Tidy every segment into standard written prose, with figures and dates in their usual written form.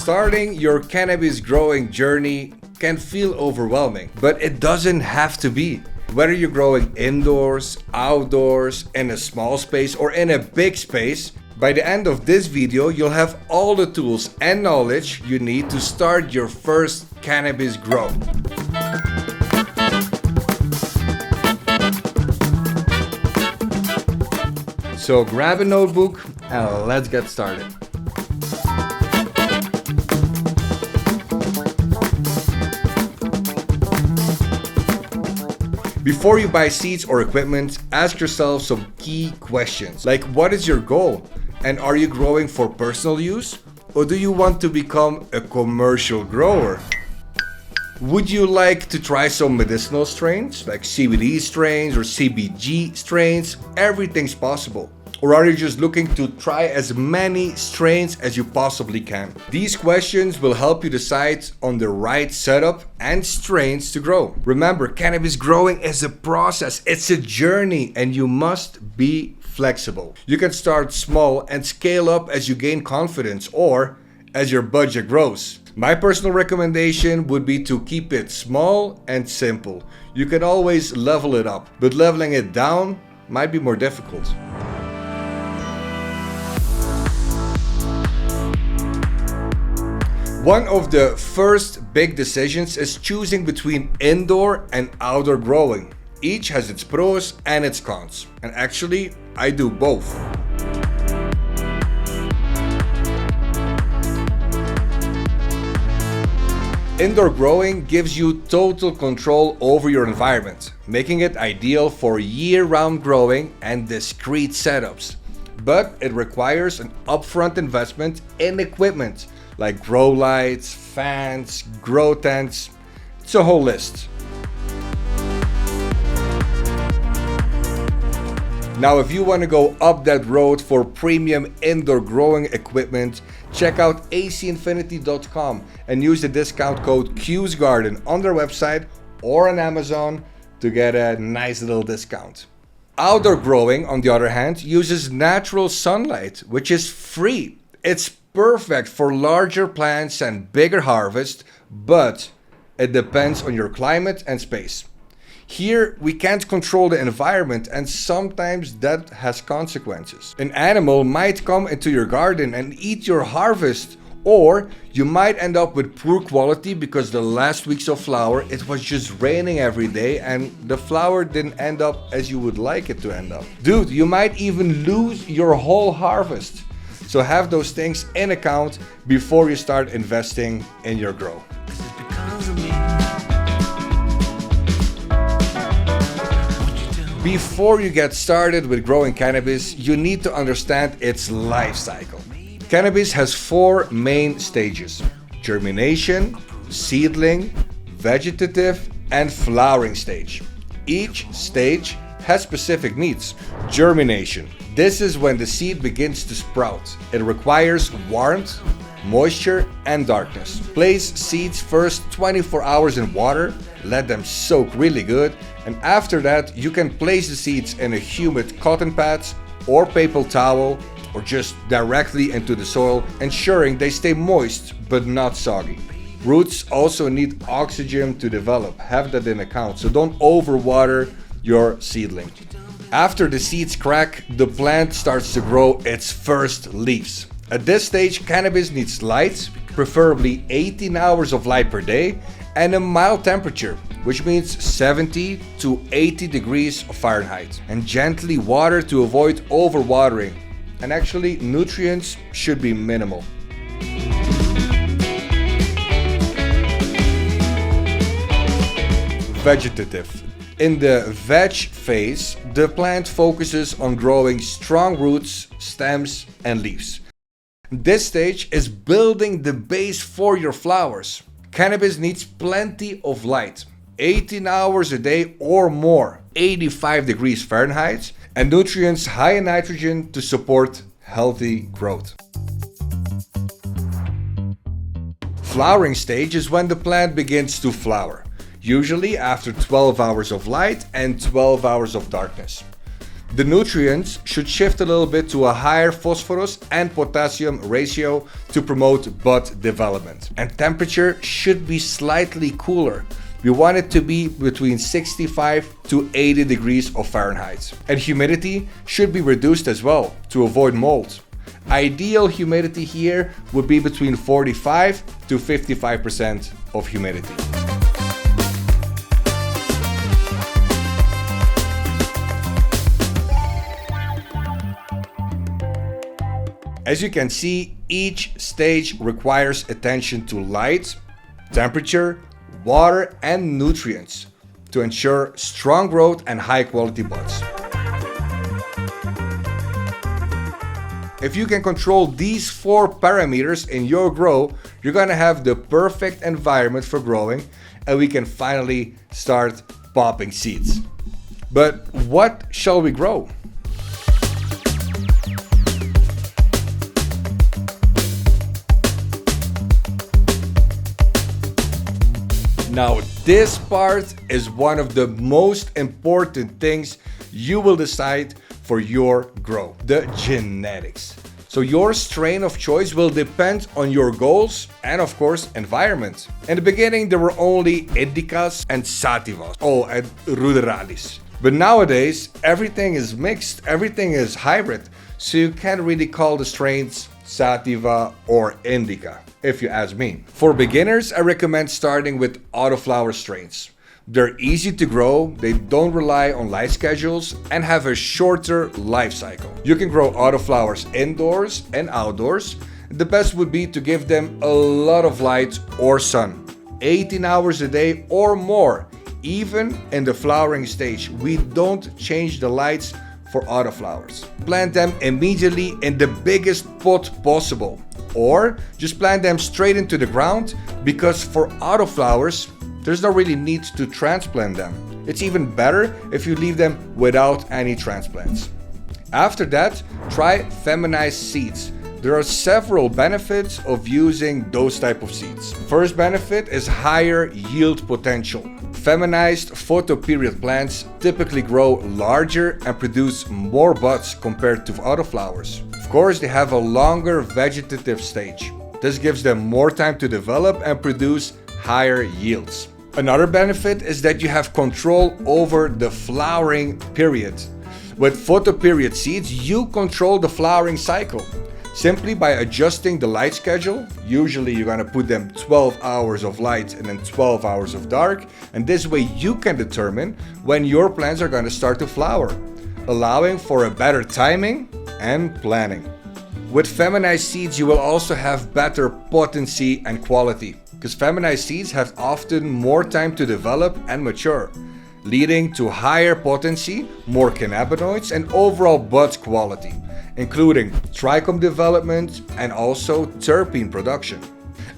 Starting your cannabis growing journey can feel overwhelming, but it doesn't have to be. Whether you're growing indoors, outdoors, in a small space, or in a big space, by the end of this video, you'll have all the tools and knowledge you need to start your first cannabis grow. So grab a notebook and let's get started. Before you buy seeds or equipment, ask yourself some key questions, like what is your goal? And are you growing for personal use? Or do you want to become a commercial grower? Would you like to try some medicinal strains, like CBD strains or CBG strains? Everything's possible. Or are you just looking to try as many strains as you possibly can? These questions will help you decide on the right setup and strains to grow. Remember, cannabis growing is a process, it's a journey, and you must be flexible. You can start small and scale up as you gain confidence or as your budget grows. My personal recommendation would be to keep it small and simple. You can always level it up, but leveling it down might be more difficult. One of the first big decisions is choosing between indoor and outdoor growing. Each has its pros and its cons. And actually, I do both. Indoor growing gives you total control over your environment, making it ideal for year-round growing and discrete setups. But it requires an upfront investment in equipment, like grow lights, fans, grow tents. It's a whole list. Now, if you want to go up that road for premium indoor growing equipment, check out acinfinity.com and use the discount code QSGarden on their website or on Amazon to get a nice little discount. Outdoor growing, on the other hand, uses natural sunlight, which is free. It's perfect for larger plants and bigger harvest, but it depends on your climate and space. Here, we can't control the environment, and sometimes that has consequences. An animal might come into your garden and eat your harvest, or you might end up with poor quality because the last weeks of flower, it was just raining every day and the flower didn't end up as you would like it to end up. Dude, you might even lose your whole harvest. So have those things in account before you start investing in your grow. Before you get started with growing cannabis, you need to understand its life cycle. Cannabis has 4 main stages: germination, seedling, vegetative, and flowering stage. Each stage has specific needs. Germination. This is when the seed begins to sprout. It requires warmth, moisture, and darkness. Place seeds first 24 hours in water, let them soak really good, and after that you can place the seeds in a humid cotton pads or paper towel or just directly into the soil, ensuring they stay moist but not soggy. Roots also need oxygen to develop, have that in account, so don't overwater your seedling. After the seeds crack, the plant starts to grow its first leaves. At this stage, cannabis needs light, preferably 18 hours of light per day, and a mild temperature, which means 70 to 80 degrees Fahrenheit, and gently water to avoid overwatering. And actually, nutrients should be minimal. Vegetative. In the veg phase, the plant focuses on growing strong roots, stems, and leaves. This stage is building the base for your flowers. Cannabis needs plenty of light, 18 hours a day or more, 85 degrees Fahrenheit, and nutrients high in nitrogen to support healthy growth. Flowering stage is when the plant begins to flower, usually after 12 hours of light and 12 hours of darkness. The nutrients should shift a little bit to a higher phosphorus and potassium ratio to promote bud development. And temperature should be slightly cooler. We want it to be between 65 to 80 degrees of Fahrenheit. And humidity should be reduced as well to avoid mold. Ideal humidity here would be between 45 to 55% of humidity. As you can see, each stage requires attention to light, temperature, water, and nutrients to ensure strong growth and high quality buds. If you can control these 4 parameters in your grow, you're gonna have the perfect environment for growing, and we can finally start popping seeds. But what shall we grow? Now, this part is one of the most important things you will decide for your grow, the genetics. So your strain of choice will depend on your goals and of course environment. In the beginning there were only indicas and sativas, and ruderalis. But nowadays everything is mixed, everything is hybrid, so you can't really call the strains sativa or indica, if you ask me. For beginners, I recommend starting with autoflower strains. They're easy to grow, they don't rely on light schedules, and have a shorter life cycle. You can grow autoflowers indoors and outdoors. The best would be to give them a lot of light or sun, 18 hours a day or more. Even in the flowering stage, we don't change the lights for autoflowers. Plant them immediately in the biggest pot possible, or just plant them straight into the ground, because for autoflowers there's no really need to transplant them. It's even better if you leave them without any transplants. After that, try feminized seeds. There are several benefits of using those type of seeds. First benefit is higher yield potential. Feminized photoperiod plants typically grow larger and produce more buds compared to autoflowers. Of course, they have a longer vegetative stage. This gives them more time to develop and produce higher yields. Another benefit is that you have control over the flowering period. With photoperiod seeds, you control the flowering cycle. Simply by adjusting the light schedule, usually you're gonna put them 12 hours of light and then 12 hours of dark, and this way you can determine when your plants are gonna start to flower, allowing for a better timing and planning. With feminized seeds, you will also have better potency and quality, because feminized seeds have often more time to develop and mature, leading to higher potency, more cannabinoids, and overall bud quality, including trichome development and also terpene production.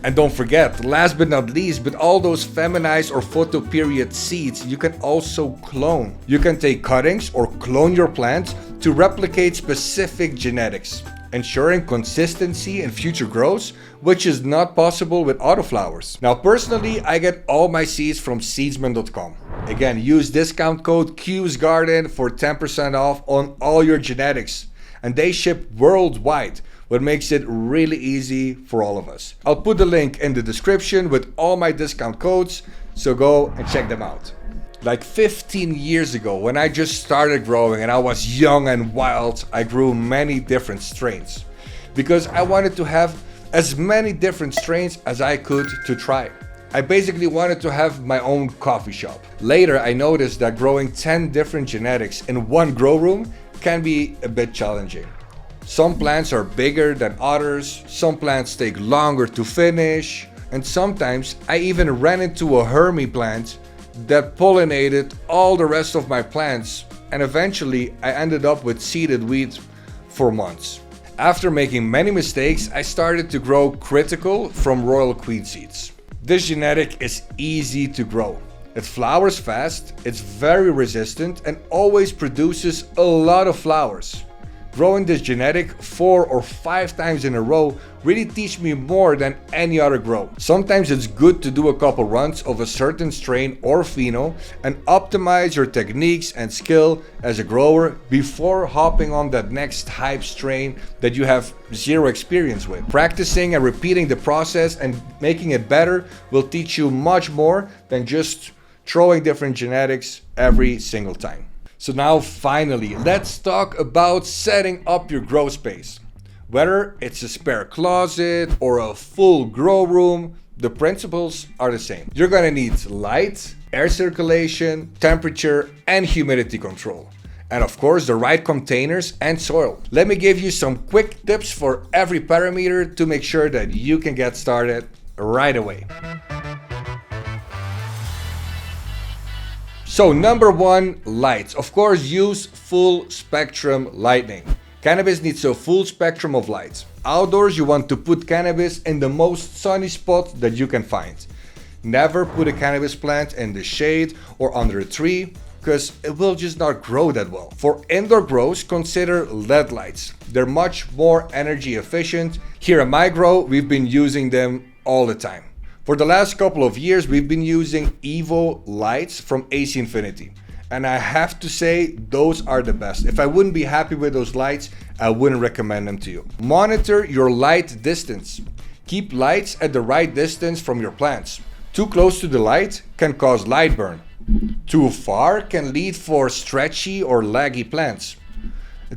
And don't forget, last but not least, with all those feminized or photoperiod seeds, you can also clone. You can take cuttings or clone your plants to replicate specific genetics, ensuring consistency in future growths, which is not possible with autoflowers. Now, personally, I get all my seeds from seedsman.com. Again, use discount code QSGarden for 10% off on all your genetics. And they ship worldwide, what makes it really easy for all of us. I'll put the link in the description with all my discount codes, so go and check them out. Like 15 years ago, when I just started growing and I was young and wild, I grew many different strains because I wanted to have as many different strains as I could to try. I basically wanted to have my own coffee shop. Later, I noticed that growing 10 different genetics in one grow room can be a bit challenging. Some plants are bigger than others, some plants take longer to finish, and sometimes I even ran into a Hermie plant that pollinated all the rest of my plants, and eventually I ended up with seeded wheat for months. After making many mistakes, I started to grow Critical from Royal Queen seeds. This genetic is easy to grow. It flowers fast, it's very resistant, and always produces a lot of flowers. Growing this genetic 4 or 5 times in a row really teach me more than any other grow. Sometimes it's good to do a couple runs of a certain strain or pheno and optimize your techniques and skill as a grower before hopping on that next hype strain that you have zero experience with. Practicing and repeating the process and making it better will teach you much more than just throwing different genetics every single time. So now finally, let's talk about setting up your grow space. Whether it's a spare closet or a full grow room, the principles are the same. You're gonna need light, air circulation, temperature, and humidity control. And of course, the right containers and soil. Let me give you some quick tips for every parameter to make sure that you can get started right away. So number 1, lights. Of course, use full spectrum lighting. Cannabis needs a full spectrum of lights. Outdoors, you want to put cannabis in the most sunny spot that you can find. Never put a cannabis plant in the shade or under a tree, because it will just not grow that well. For indoor grows, consider LED lights. They're much more energy efficient. Here at my grow, we've been using them all the time. For the last couple of years, we've been using Evo lights from AC Infinity. And I have to say, those are the best. If I wouldn't be happy with those lights, I wouldn't recommend them to you. Monitor your light distance. Keep lights at the right distance from your plants. Too close to the light can cause light burn. Too far can lead for stretchy or laggy plants.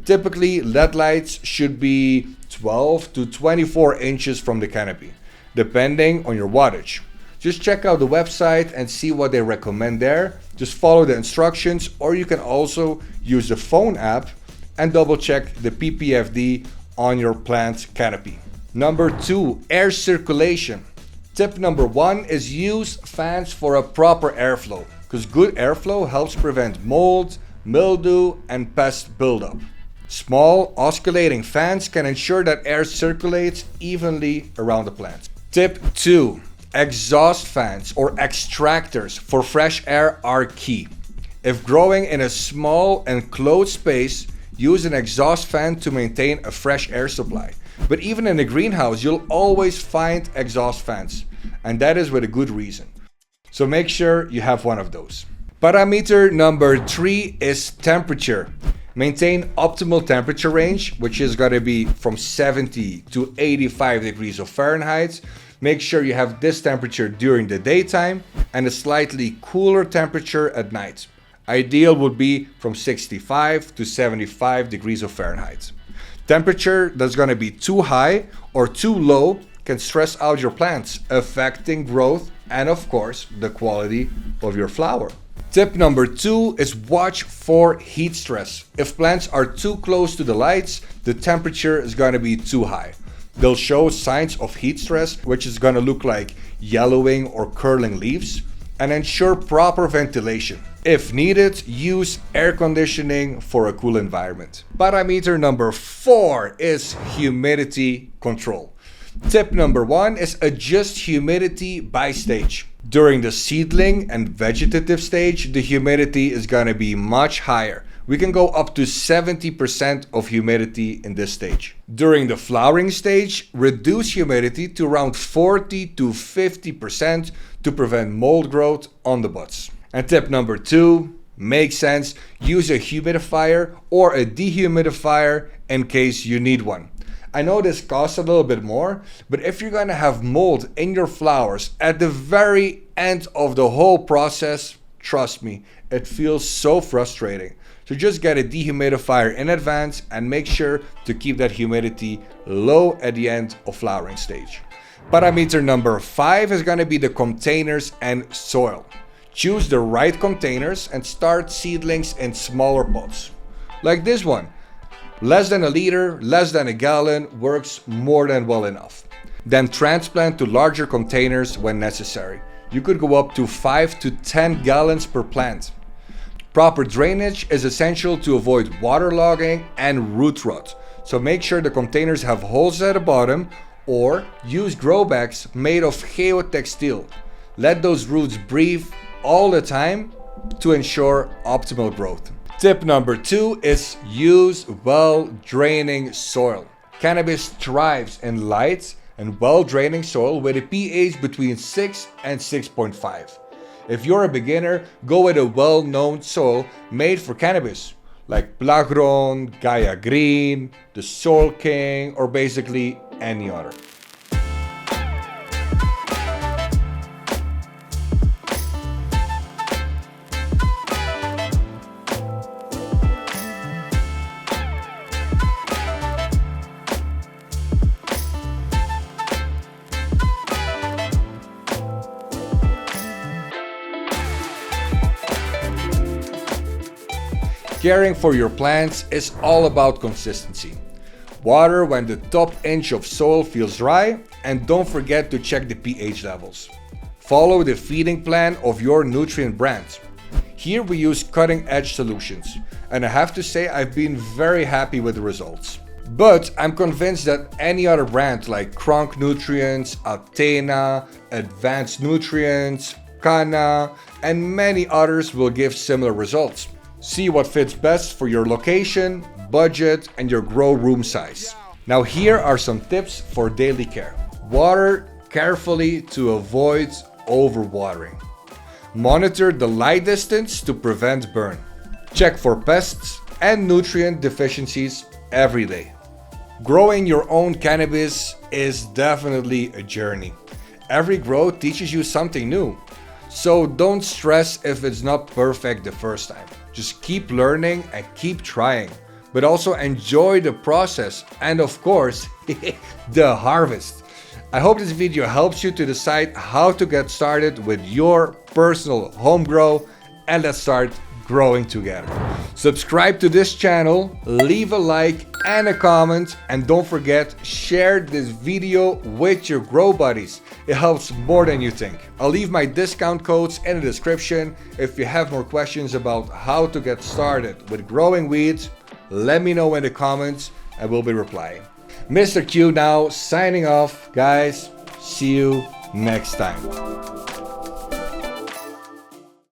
Typically, LED lights should be 12 to 24 inches from the canopy, depending on your wattage. Just check out the website and see what they recommend there. Just follow the instructions, or you can also use the phone app and double check the ppfd on your plant canopy. Number 2, air circulation. Tip number 1 is use fans for a proper airflow, because good airflow helps prevent mold, mildew, and pest buildup. Small oscillating fans can ensure that air circulates evenly around the plant. Tip 2. Exhaust fans or extractors for fresh air are key. If growing in a small enclosed space, use an exhaust fan to maintain a fresh air supply. But even in a greenhouse, you'll always find exhaust fans, and that is with a good reason. So make sure you have one of those. Parameter number 3 is temperature. Maintain optimal temperature range, which is going to be from 70 to 85 degrees of Fahrenheit. Make sure you have this temperature during the daytime and a slightly cooler temperature at night. Ideal would be from 65 to 75 degrees of Fahrenheit. Temperature that's going to be too high or too low can stress out your plants, affecting growth and of course the quality of your flower. Tip number 2 is watch for heat stress. If plants are too close to the lights, the temperature is going to be too high. They'll show signs of heat stress, which is going to look like yellowing or curling leaves, and ensure proper ventilation. If needed, use air conditioning for a cool environment. Parameter number 4 is humidity control. Tip number 1 is adjust humidity by stage. During the seedling and vegetative stage, the humidity is going to be much higher. We can go up to 70% of humidity in this stage. During the flowering stage, reduce humidity to around 40 to 50% to prevent mold growth on the buds. And tip number 2, makes sense, use a humidifier or a dehumidifier in case you need one. I know this costs a little bit more, but if you're gonna have mold in your flowers at the very end of the whole process, trust me, it feels so frustrating. So just get a dehumidifier in advance and make sure to keep that humidity low at the end of flowering stage. Parameter number 5 is gonna be the containers and soil. Choose the right containers and start seedlings in smaller pots. Like this one. Less than a liter, less than a gallon works more than well enough. Then transplant to larger containers when necessary. You could go up to 5 to 10 gallons per plant. Proper drainage is essential to avoid waterlogging and root rot. So make sure the containers have holes at the bottom or use grow bags made of geotextile. Let those roots breathe all the time to ensure optimal growth. Tip number 2 is use well-draining soil. Cannabis thrives in light and well-draining soil with a pH between 6 and 6.5. If you're a beginner, go with a well-known soil made for cannabis, like Plagron, Gaia Green, the Soil King, or basically any other. Caring for your plants is all about consistency. Water when the top inch of soil feels dry, and don't forget to check the pH levels. Follow the feeding plan of your nutrient brand. Here we use cutting-edge solutions, and I have to say I've been very happy with the results. But I'm convinced that any other brand like Kronk Nutrients, Athena, Advanced Nutrients, Kana, and many others will give similar results. See what fits best for your location, budget, and your grow room size. Now here are some tips for daily care. Water carefully to avoid overwatering. Monitor the light distance to prevent burn. Check for pests and nutrient deficiencies every day. Growing your own cannabis is definitely a journey. Every grow teaches you something new. So don't stress if it's not perfect the first time. Just keep learning and keep trying, but also enjoy the process and of course, the harvest. I hope this video helps you to decide how to get started with your personal home grow, and let's start growing together. Subscribe to this channel, leave a like and a comment, and don't forget, share this video with your grow buddies. It helps more than you think. I'll leave my discount codes in the description. If you have more questions about how to get started with growing weeds, let me know in the comments and we'll be replying. Mr. Q now signing off. Guys, see you next time.